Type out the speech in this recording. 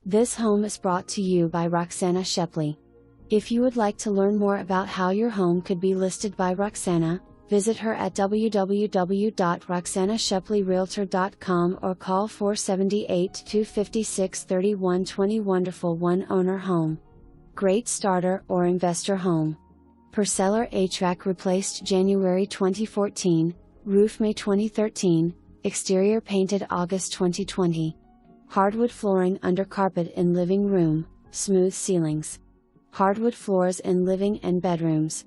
This home is brought to you by Roxana Shepley. If you would like to learn more about how your home could be listed by Roxana, visit her at www.roxanashepleyrealtor.com or call 478-256-3120. Wonderful one-owner home. Great starter or investor home. Per seller HVAC replaced January 2014, roof May 2013, exterior painted August 2020. Hardwood flooring under carpet in living room, smooth ceilings. Hardwood floors in living and bedrooms.